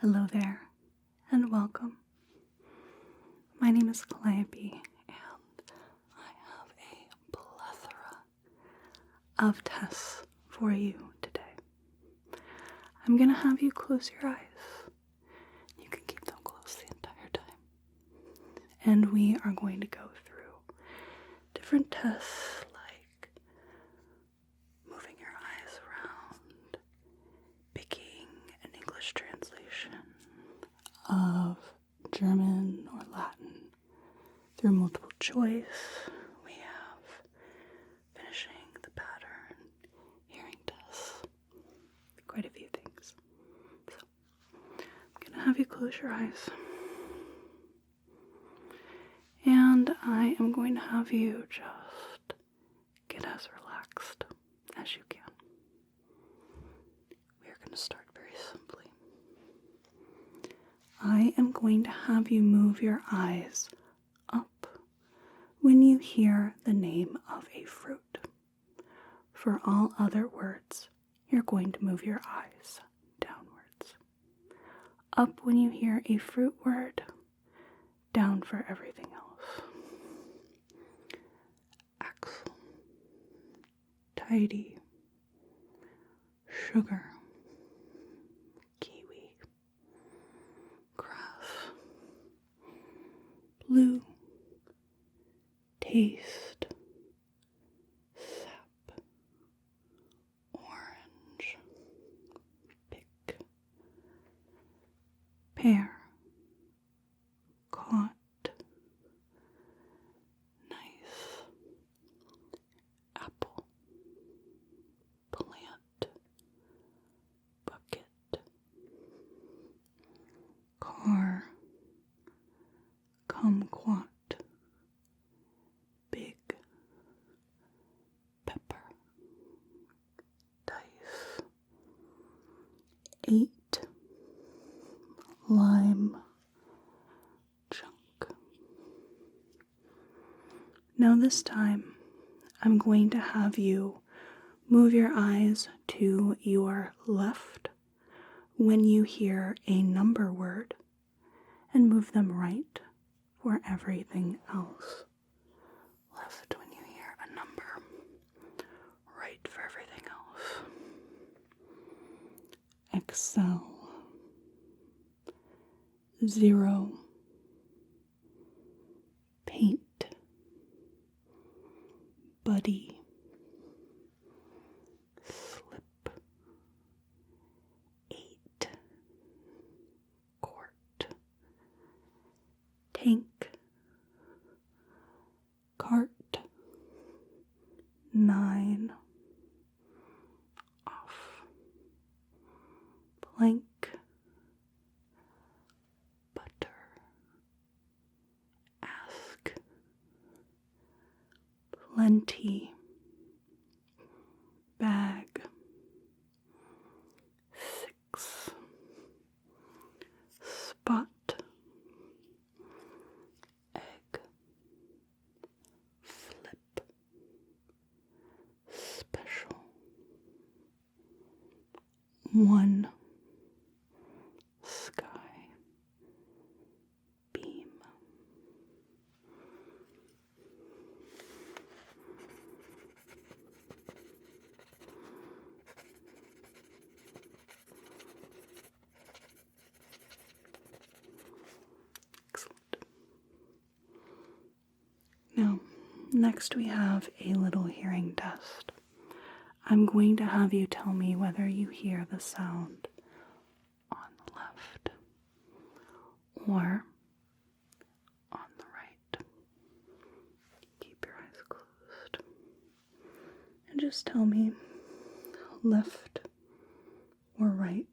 Hello there, and welcome. My name is Calliope, and I have a plethora of tests for you today. I'm going to have you close your eyes. You can keep them closed the entire time. And we are going to go through different tests like moving your eyes around, picking an English translation of German or Latin through multiple choice. We have finishing the pattern, hearing tests, quite a few things. So I'm going to have you close your eyes. And I am going to have you just get as relaxed as you can. We are going to start very simply. I am going to have you move your eyes up when you hear the name of a fruit. For all other words, you're going to move your eyes downwards. Up when you hear a fruit word, down for everything else. Axle, tidy, sugar, kiwi, grass, blue, taste, sap, orange, pick, pear, caught, nice, apple, plant, bucket, car, kumquat, big, pepper, dice, 8, lime, chunk. Now this time, I'm going to have you move your eyes to your left when you hear a number word and move them right for everything else. Left when you hear a number, right for everything else. Excel, 0, paint, buddy, slip, 8, court, tank, cart, 9, off, plank, butter, ask, plenty, bag, 6, spot, egg, flip, special, 1, sky, beam. Excellent. Now, next we have a little hearing test. I'm going to have you tell me whether you hear the sound on the left or on the right. Keep your eyes closed. And just tell me left or right.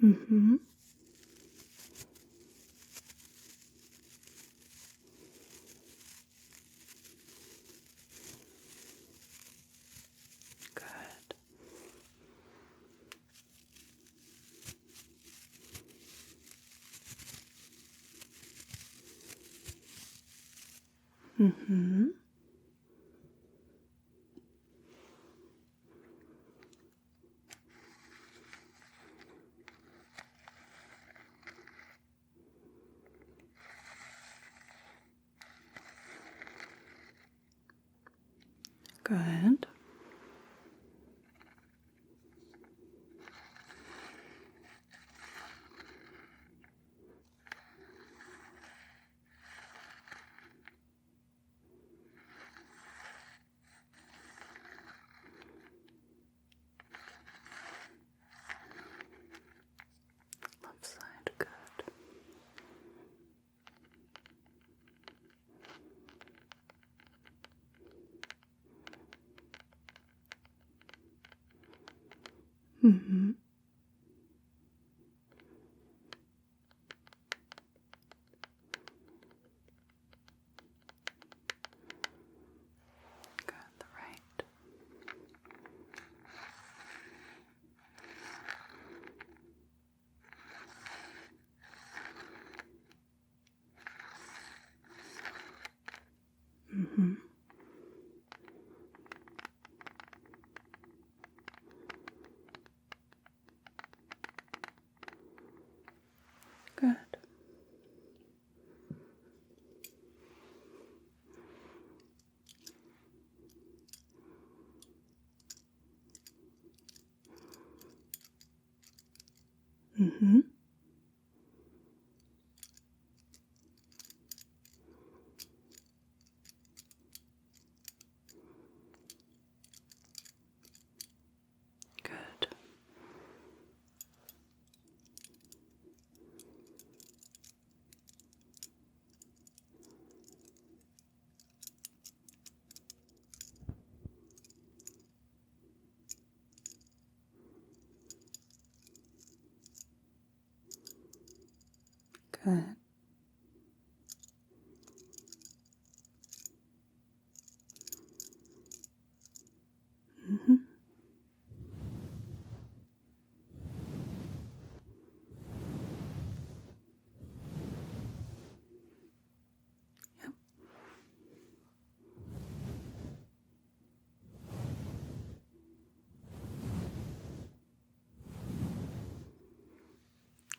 Mm-hmm. Good. Mm-hmm. Good. Left side, good. Mm-hmm. Good, the right. Mm-hmm. Good. Mm-hmm. Good. Good. Mm-hmm. Yep.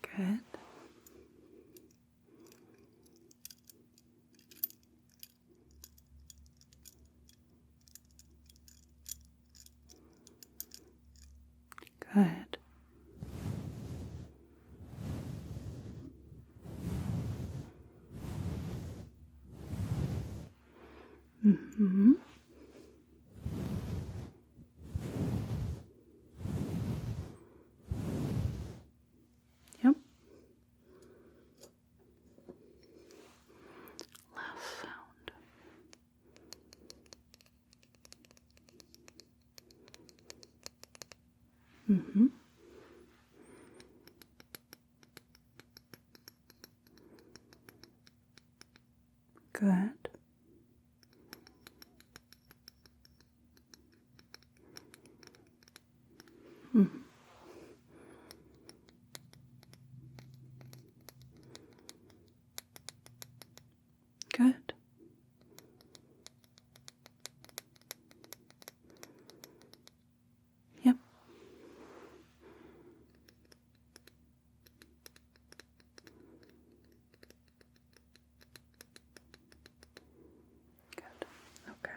Good. Good. Mm-hmm. Yep. Last sound. Mm-hmm. Good. Mm-hmm. Good. Yep. Good. Okay.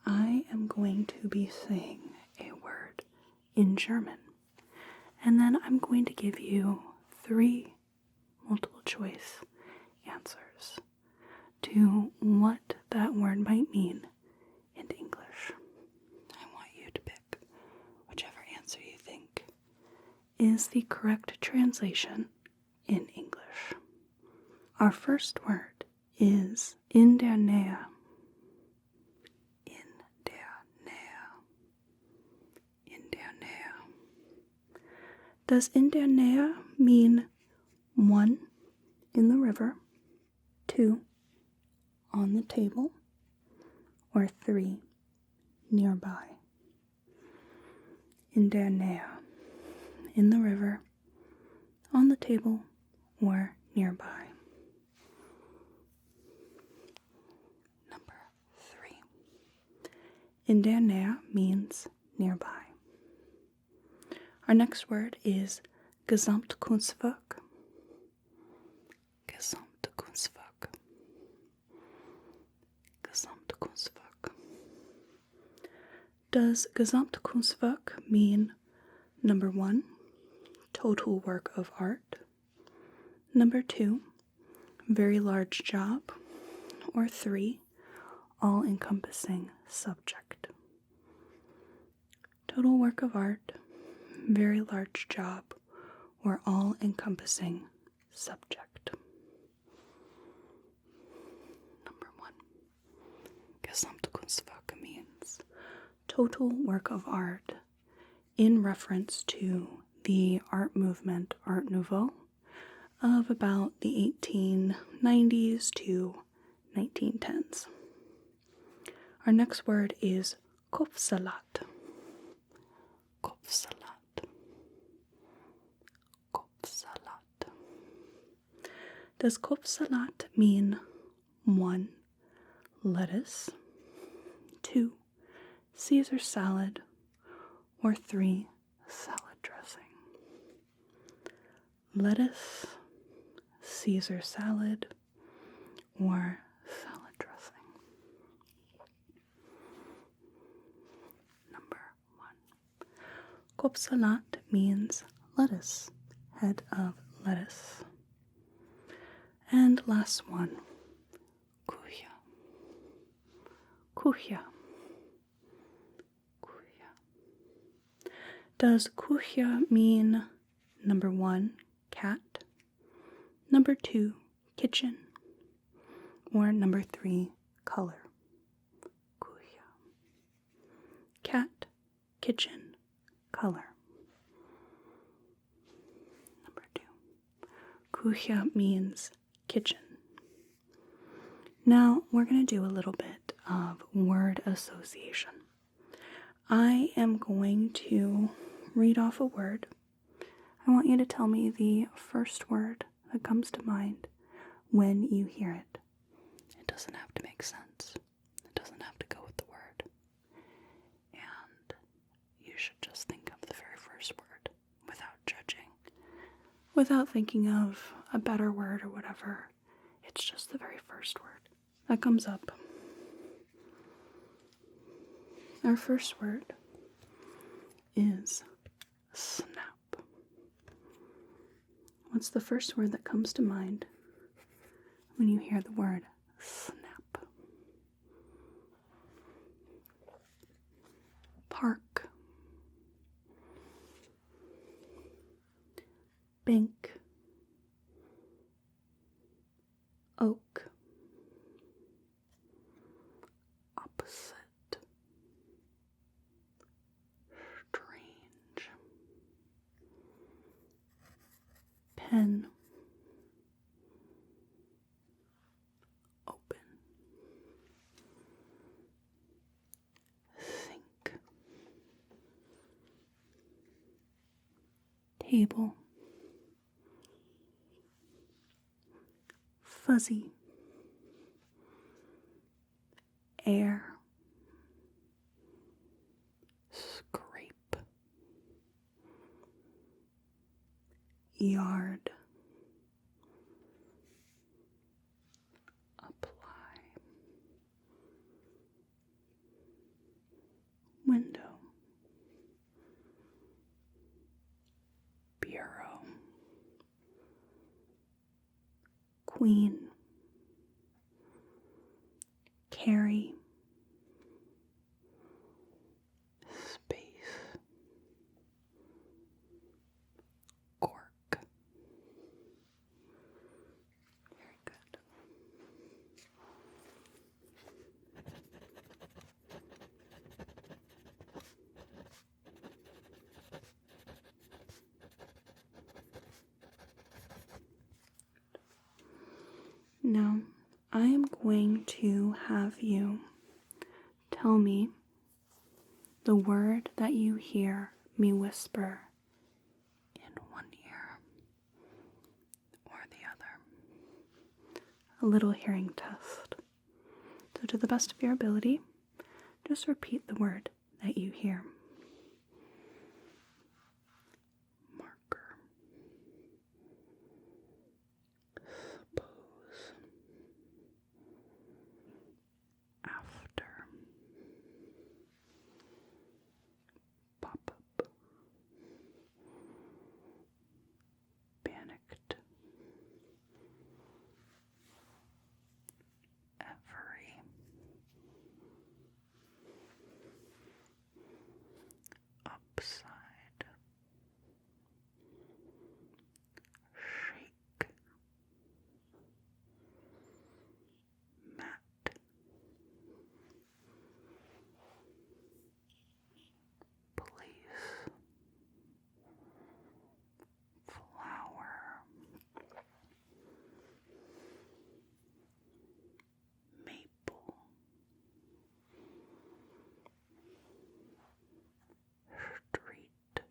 I am going to be saying a word in German, and then I'm going to give you 3 multiple choice answers to what that word might mean in English. I want you to pick whichever answer you think is the correct translation in English. Our first word is in der Nähe. In der Nähe. In der Nähe. Does in der Nähe mean 1 in the river, 2 on the table, or 3 nearby? In der Nähe, in the river, on the table, or nearby. Number 3. In der Nähe means nearby. Our next word is Gesamtkunstwerk. Gesamtkunstwerk. Gesamtkunstwerk. Does Gesamtkunstwerk mean number 1, total work of art, number 2, very large job, or 3, all-encompassing subject? Total work of art, very large job, or all-encompassing subject. Number 1. Gesamtkunstwerk means total work of art in reference to the art movement Art Nouveau of about the 1890s to 1910s. Our next word is Kopfsalat. Kopfsalat. Kopfsalat. Does Kopfsalat mean 1, lettuce, 2, Caesar salad, or 3, salad dressing? Lettuce, Caesar salad, or salad dressing? Number 1. Kopfsalat means lettuce, head of lettuce. And last one, Küche. Küche. Does Küche mean number 1, cat, number 2, kitchen, or number 3, color? Küche. Cat, kitchen, color. Number 2. Küche means kitchen. Now we're going to do a little bit of word association. I am going to read off a word. I want you to tell me the first word that comes to mind when you hear it. It doesn't have to make sense. It doesn't have to go with the word. And you should just think of the very first word without judging, without thinking of a better word or whatever. It's just the very first word that comes up. Our first word is snap. What's the first word that comes to mind when you hear the word snap? Park. Bank. Oak. Opposite. Strange. Pen. Open. Sink. Table. Fuzzy. Air. Scrape. Yard. Apply. Window. Bureau. Queen. Carry. Space. Now, I am going to have you tell me the word that you hear me whisper in one ear or the other. A little hearing test. So to the best of your ability, just repeat the word that you hear. Marker. Suppose. After. Pop-up. Panicked. Every. Upside. Shake. Mat. Police. Flower. Maple. Street.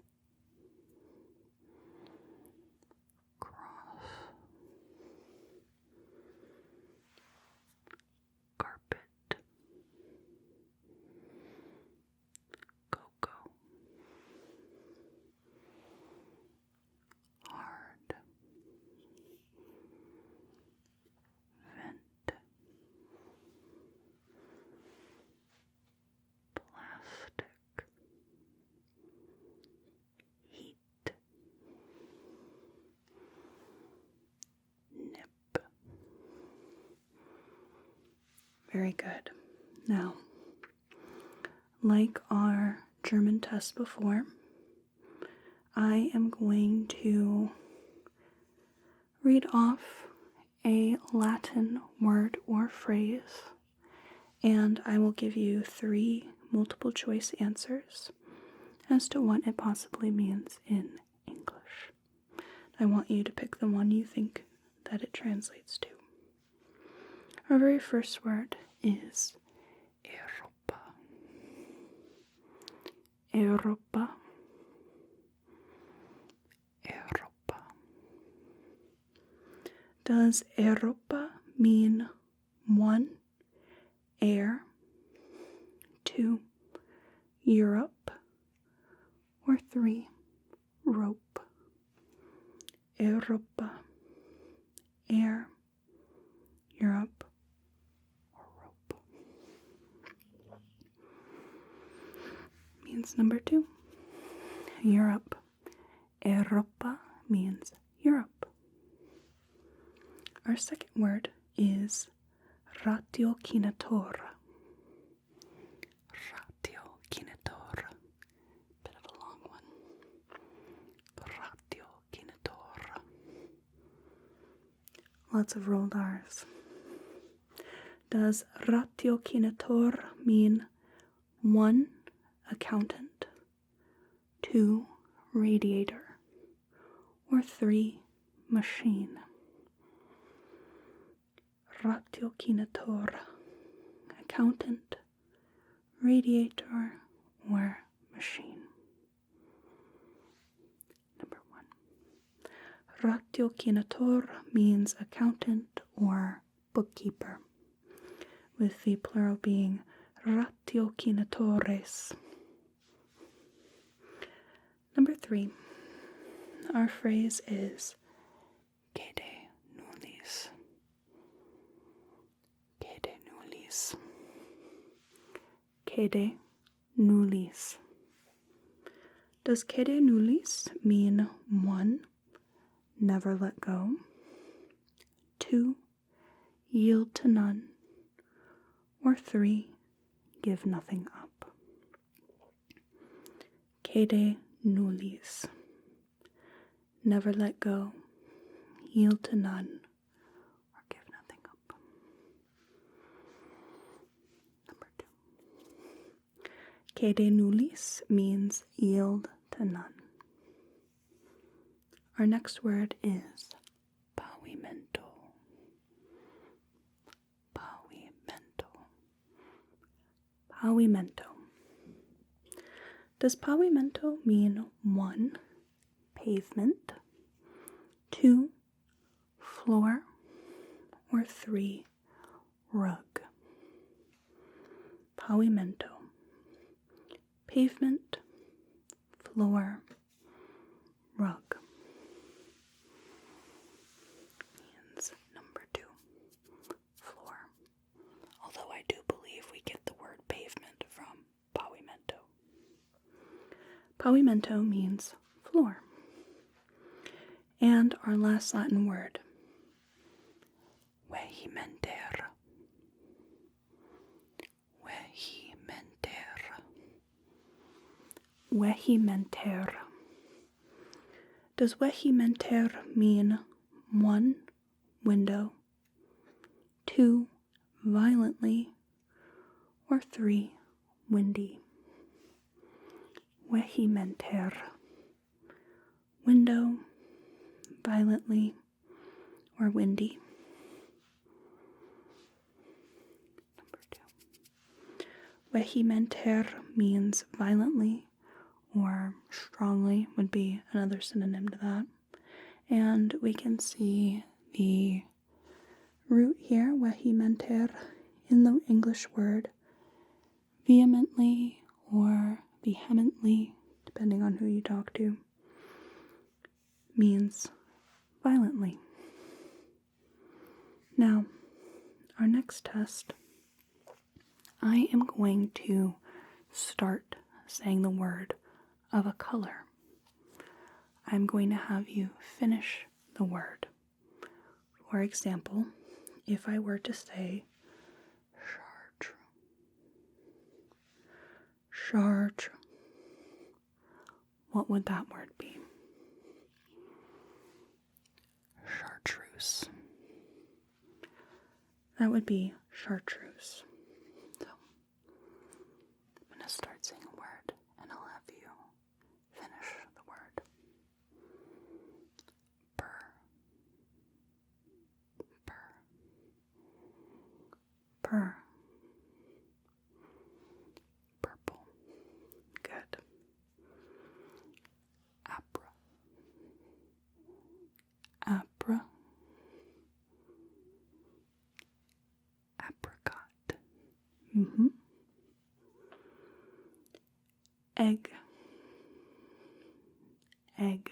Cross. Carpet. Cocoa. Hard. Vent. Plastic. Heat. Nip. Very good. Now, like our German test before, I am going to read off a Latin word or phrase, and I will give you 3 multiple choice answers as to what it possibly means in English. I want you to pick the one you think that it translates to. Our very first word is Europa. Europa. Europa. Does Europa mean 1, air, 2, Europe, or 3, rope? Europa, air, Europe, or rope? Means number 2, Europe. Europa means Europe. Our second word is ratiocinatore. Ratiocinatore. Bit of a long one. Ratiocinatore. Lots of rolled R's. Does ratiocinatore mean 1, accountant, 2, radiator, or 3, machine? Ratiocinatore, accountant, radiator, or machine? Number 1. Ratiocinatore means accountant or bookkeeper, with the plural being ratiocinatores. Number 3. Our phrase is Cede nullis. Cede nullis. Cede nullis. Does cede nullis mean 1, never let go, 2, yield to none, or 3, give nothing up? Cede nullis. Never let go, yield to none, or give nothing up. Number 2. Cede nullis means yield to none. Our next word is pavimento. Pavimento. Does pavimento mean 1, pavement, 2, floor, or 3, rug? Pavimento. Pavement, floor, rug. Means number 2, floor. Although I do believe we get the word pavement from pavimento. Pavimento means floor. And our last Latin word, vehimenter. Vehimenter. Vehimenter. Does vehimenter mean 1, window, 2, violently, or 3, windy? Vehimenter. Window, violently, or windy? Number 2. Vehimenter means violently or strongly would be another synonym to that. And we can see the root here, vehimenter, in the English word vehemently or vehemently, depending on who you talk to, means violently. Now, our next test, I am going to start saying the word of a color. I'm going to have you finish the word. For example, if I were to say chartre, chartre, what would that word be? Chartreuse. That would be chartreuse. So, I'm going to start saying a word, and I'll have you finish the word. Purr. Purr. Purr. Purple. Good. Apra. Apra. Apricot. Egg. Egg.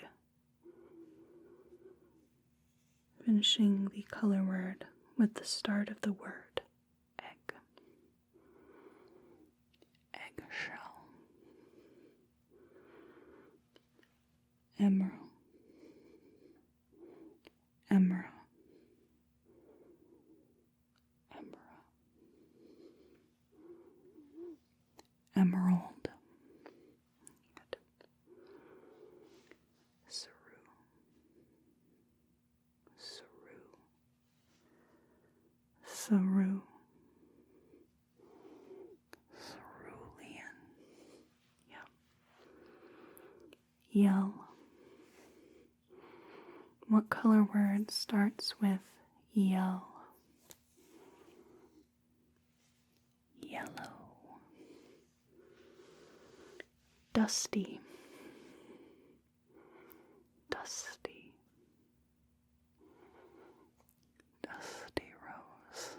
Finishing the color word with the start of the word egg. Eggshell. Emerald. Emerald. Emerald. Good. Ceru. Ceru. Ceru. Cerulean. Yeah. Yell. What color word starts with yell? Yellow. Dusty. Dusty. Dusty rose.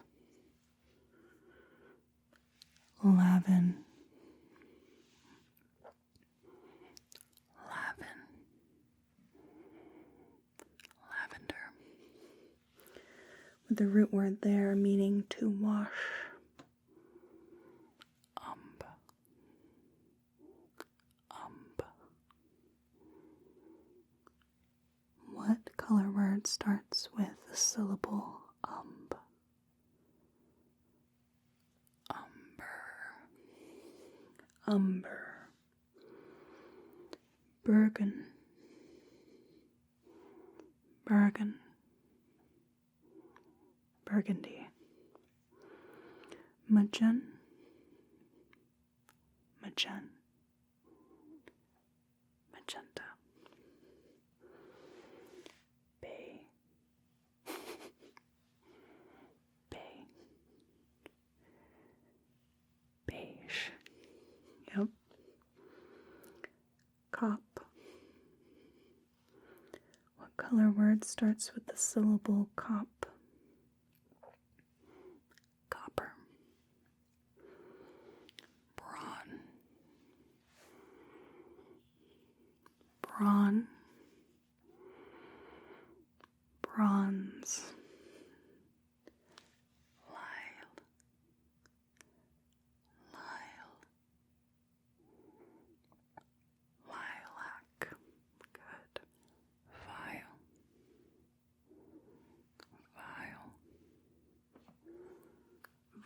Lavin. Lavin. Lavender. With the root word there meaning to wash. What color word starts with the syllable Umber. Umber. Bergen. Bergen. Burgundy. Magen. Magen. Magenta. Bay. Bay. Beige. Cop. What color word starts with the syllable cop? Copper. Brawn. Brawn. Bronze. Lyle. Lyle. Lilac. Good. Vile. Vile.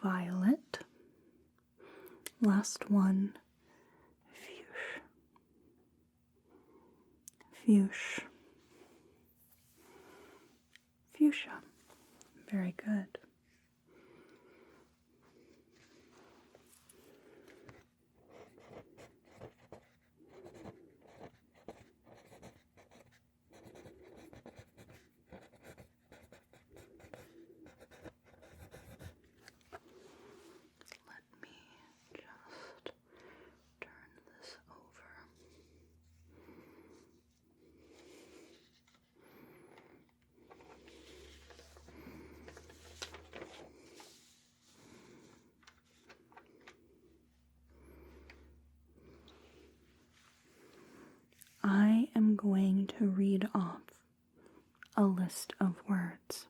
Violet. Last one. Fuchsia. Fuchsia. Fuchsia. Very good. Let me just turn this over. I am going to read off a list of words.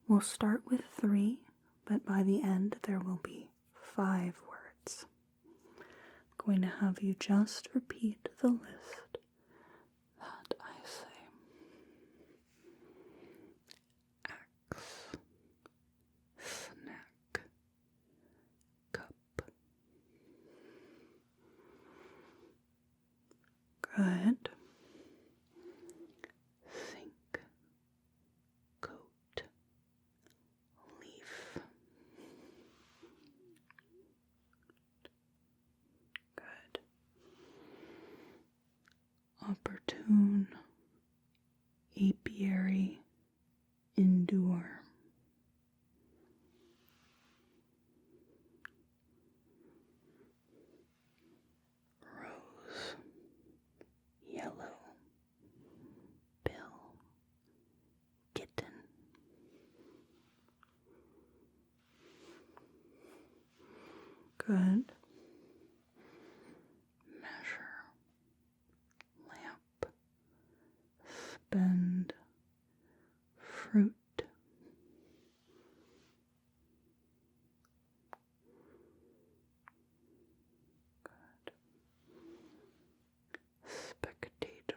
We'll start with 3, but by the end there will be 5 words. I'm going to have you just repeat the list that I say. Axe, snack, cup. Good. Sink, coat, leaf. Good. Opportune, apiary, endure. Rose, yellow, bill, kitten. Good. Measure, lamp, spend, fruit. Good. Spectator,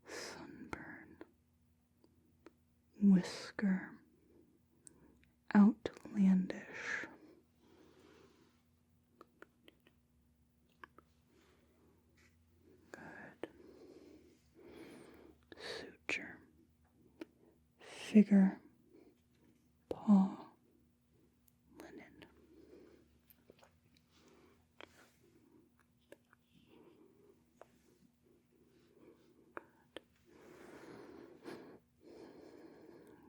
sunburn, whisker, outlandish. Good. Suture, figure, paw, linen.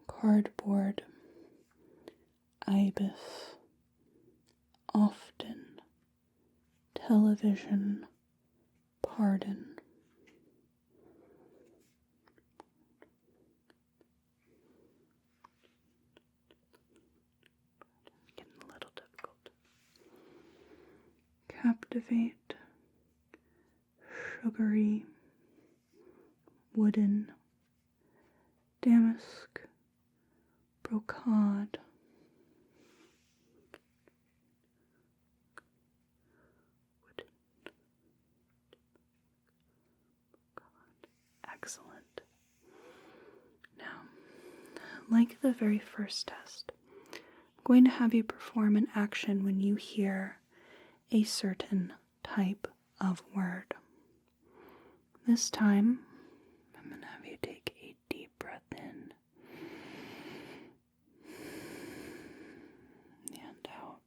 Cardboard, ibis, often, television, pardon. Getting a little difficult. Captivate, sugary, wooden, damask, brocade. Wooden. Excellent. Now, like the very first test, I'm going to have you perform an action when you hear a certain type of word. This time, I'm going to have you take a deep breath in and out.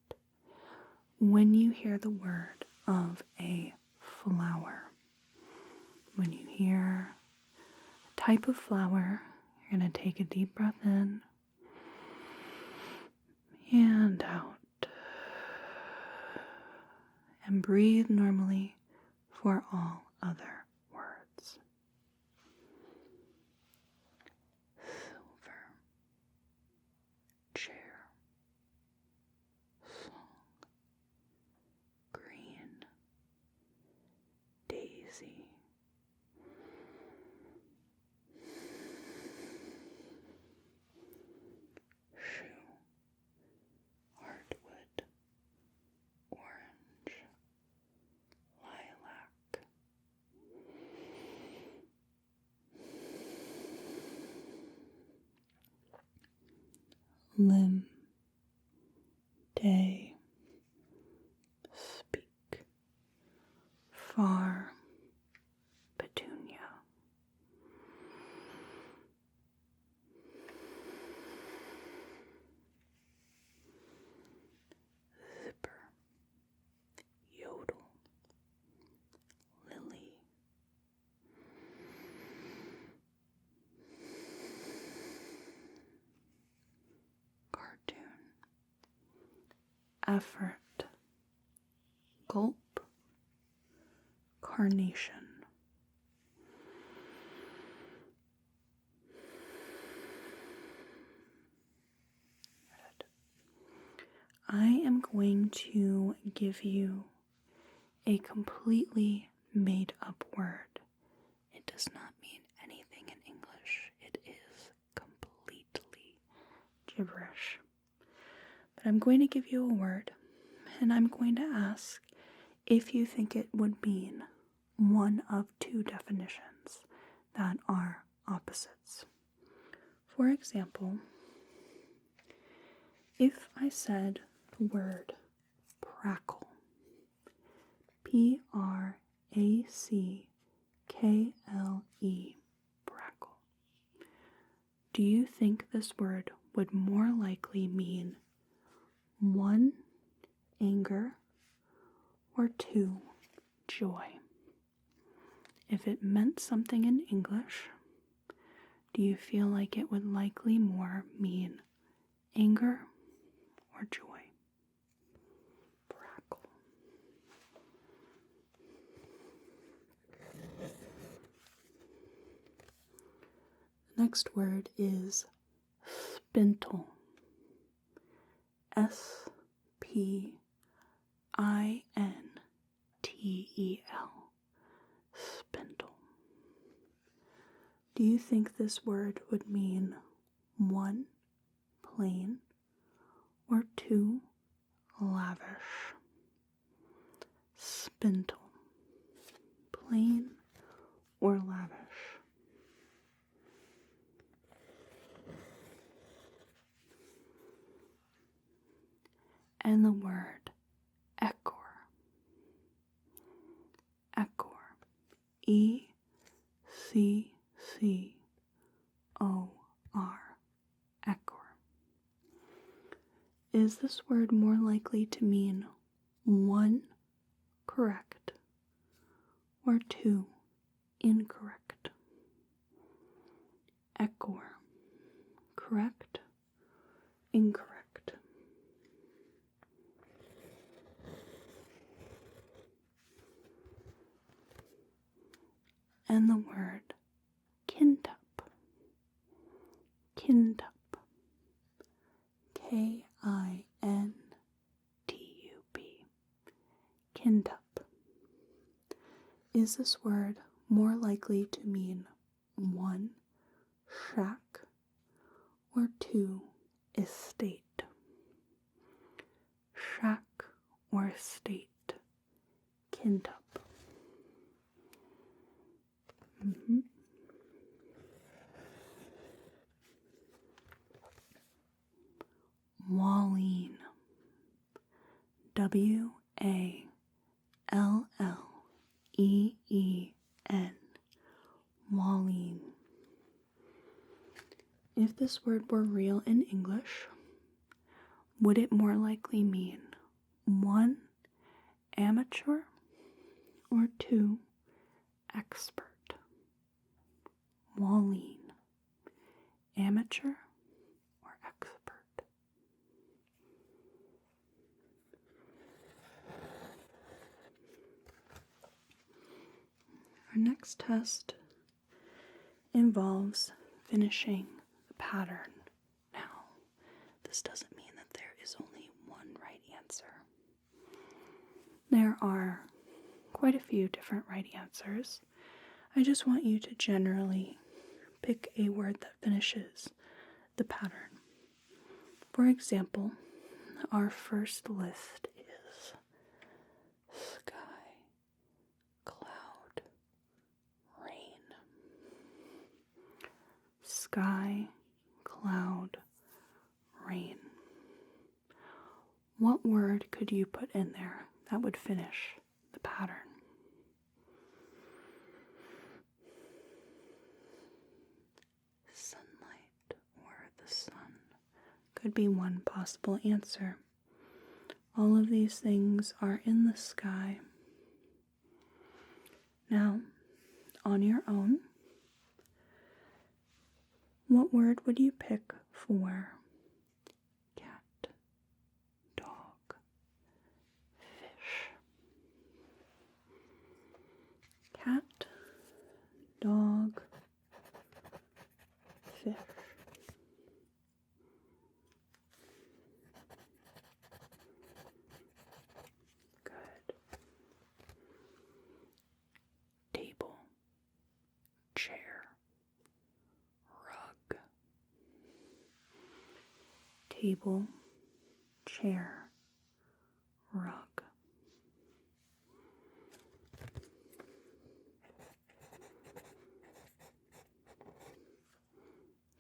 When you hear the word of a flower, when you hear a type of flower, you're going to take a deep breath in and out. And breathe normally for all other words. Silver, chair, song, green, daisy, shoe, hardwood, orange, lilac, limb, day, speak, far, petunia, zipper, yodel, lily, cartoon, effort, gulp, carnation. Good. I am going to give you a completely made up word. It does not mean anything in English. It is completely gibberish. But I'm going to give you a word, and I'm going to ask if you think it would mean one of two definitions that are opposites. For example, if I said the word prackle, Prackle, prackle, do you think this word would more likely mean 1, anger, or 2, joy? If it meant something in English, do you feel like it would likely more mean anger or joy? Prackle. The next word is spintle. S-P-I-N-T-E-L. Spintle. Do you think this word would mean 1, plain, or 2, lavish? Spintle. Plain or lavish? And the word ecor. Ecor. E-C-C-O-R. Ecor. Is this word more likely to mean 1, correct, or 2, incorrect? Ecor. Correct, incorrect? And the word kintup. Kintup. K-I-N-T-U-P. Kintup. Is this word more likely to mean 1, shack, or 2, estate? Shack or estate? Kintup. Walleen. W-A-L-L-E-E-N. Walleen. If this word were real in English, would it more likely mean 1, amateur, or 2, expert? Walleen. Amateur or expert? next test involves finishing the pattern. Now, this doesn't mean that there is only one right answer. There are quite a few different right answers. I just want you to generally pick a word that finishes the pattern. For example, our first list is sky, cloud, rain. Sky, cloud, rain. What word could you put in there that would finish the pattern? Sunlight or the sun could be one possible answer. All of these things are in the sky. Now, on your own, what word would you pick for cat, dog, fish? Cat, dog, fish. Good. Table, chair, rug. Table, chair, rug.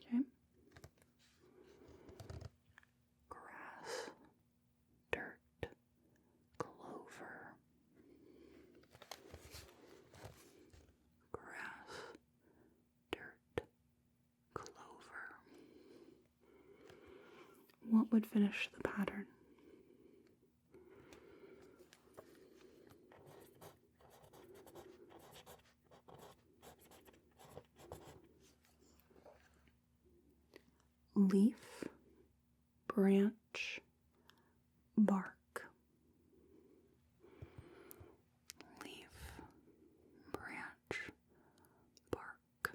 Okay. Grass, dirt, clover. Grass, dirt, clover. What would finish the pattern? Leaf, branch, bark. Leaf, branch, bark.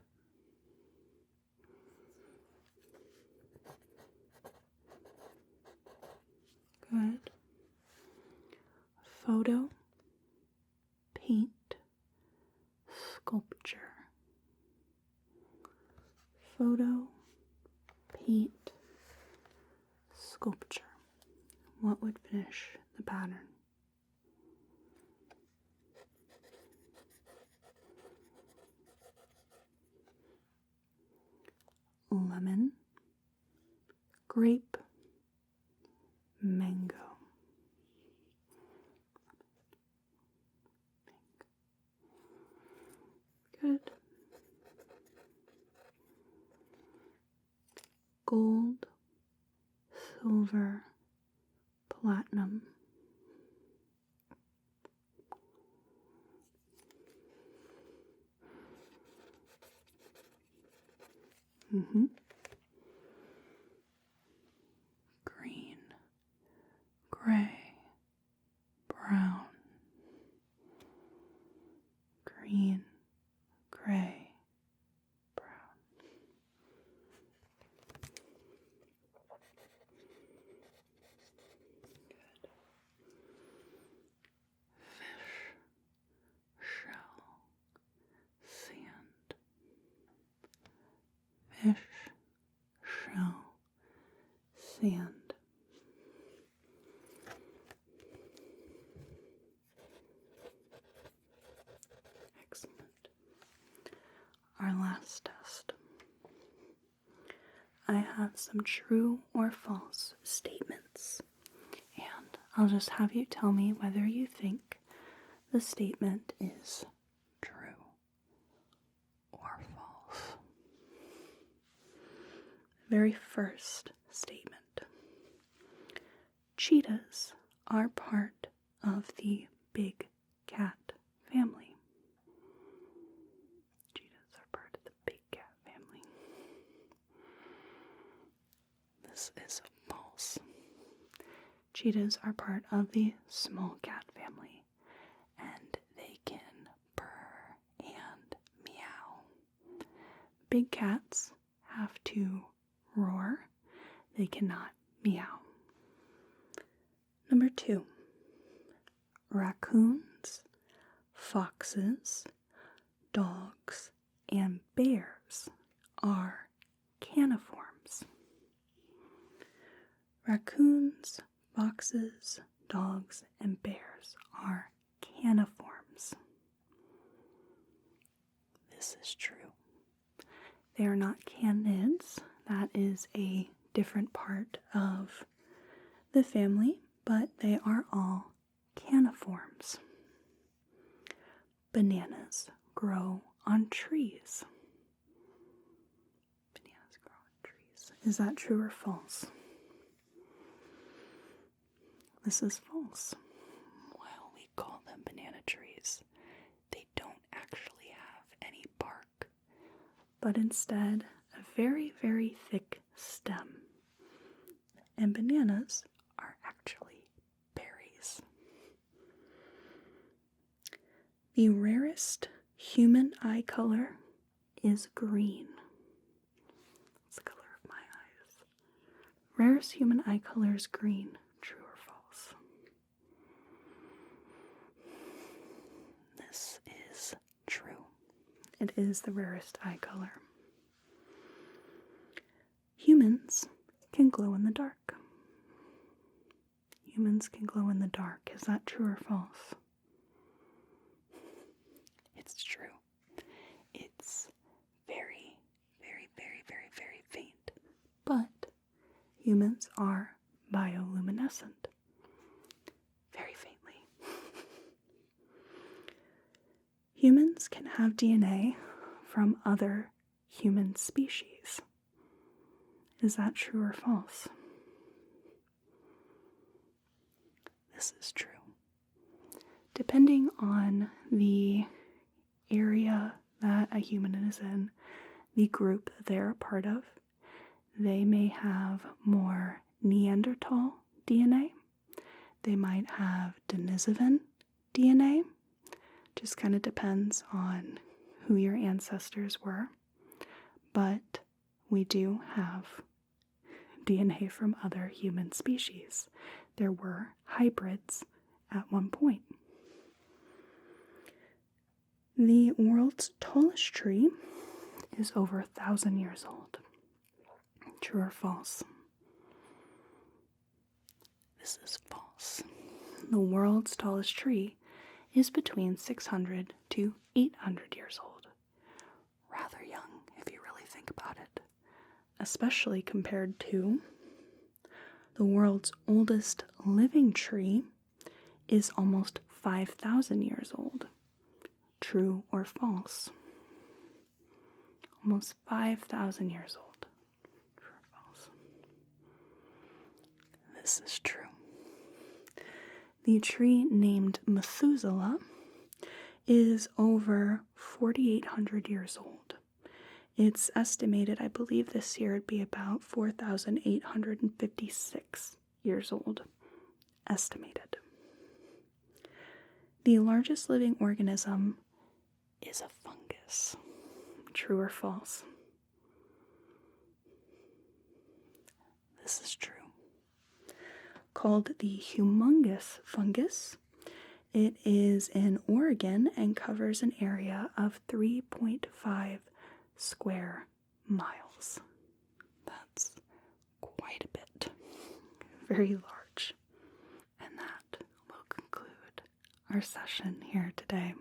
Good. Photo, paint, sculpture. Photo, paint, sculpture. What would finish the pattern? Lemon, grape, mango. Good. Gold, silver, platinum. Green, gray, brown. Green, gray, brown. Good. Fish, shell, sand. Fish, shell, sand. Excellent. Our last test. I have some true or false statements, and I'll just have you tell me whether you think the statement is true or false. Very first statement. Cheetahs are part of the big cat family. Cheetahs are part of the big cat family. This is false. Cheetahs are part of the small cat family, and they can purr and big cats have to roar. They cannot meow. Number 2, raccoons, foxes, dogs, and bears are caniforms. Raccoons, foxes, dogs, and bears are caniforms. This is true. They are not canids. That is a different part of the family, but they are all caniforms. Bananas grow on trees. Bananas grow on trees. Is that true or false? This is false. While we call them banana trees, they don't actually have any bark, but instead a very, very thick stem. And bananas are actually berries. The rarest human eye color is green. That's the color of my eyes. Rarest human eye color is green. True or false? This is true. It is the rarest eye color. Humans can glow in the dark. Humans can glow in the dark. Is that true or false? It's true. It's very, very, very, very, very faint. But humans are bioluminescent. Very faintly. Humans can have DNA from other human species. Is that true or false? This is true. Depending on the area that a human is in, the group that they're a part of, they may have more Neanderthal DNA. They might have Denisovan DNA. Just kind of depends on who your ancestors were. But we do have DNA from other human species. There were hybrids at one point. The world's tallest tree is over 1,000 years old. True or false? This is false. The world's tallest tree is between 600 to 800 years old. Rather young, if you really think about it. Especially compared to the world's oldest living tree is almost 5,000 years old. True or false? Almost 5,000 years old. True or false? This is true. The tree named Methuselah is over 4,800 years old. It's estimated, I believe this year it'd be about 4,856 years old. Estimated. The largest living organism is a fungus. True or false? This is true. Called the humongous fungus. It is in Oregon and covers an area of 3.5 square miles. That's quite a bit. Very large. And that will conclude our session here today.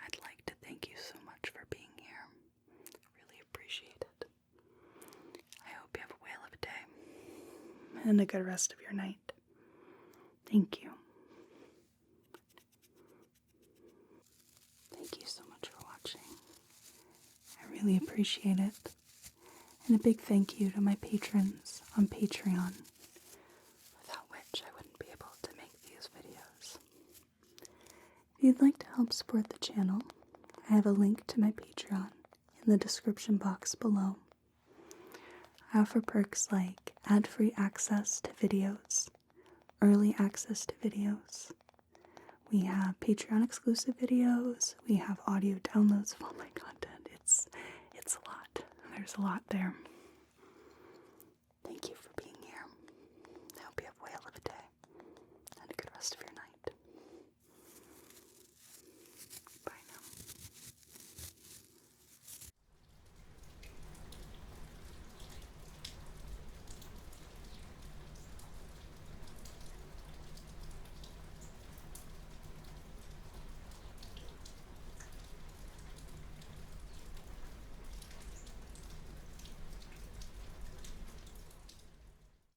I'd like to thank you so much for being here. Really appreciate it. I hope you have a whale of a day and a good rest of your night. Thank you. Thank you so much for watching. I really appreciate it. And a big thank you to my patrons on Patreon, without which I wouldn't be able to make these videos. If you'd like to help support the channel, I have a link to my Patreon in the description box below. I offer perks like ad-free access to videos, early access to videos. We have Patreon exclusive videos. We have audio downloads of all my content. There's a lot there. Thank you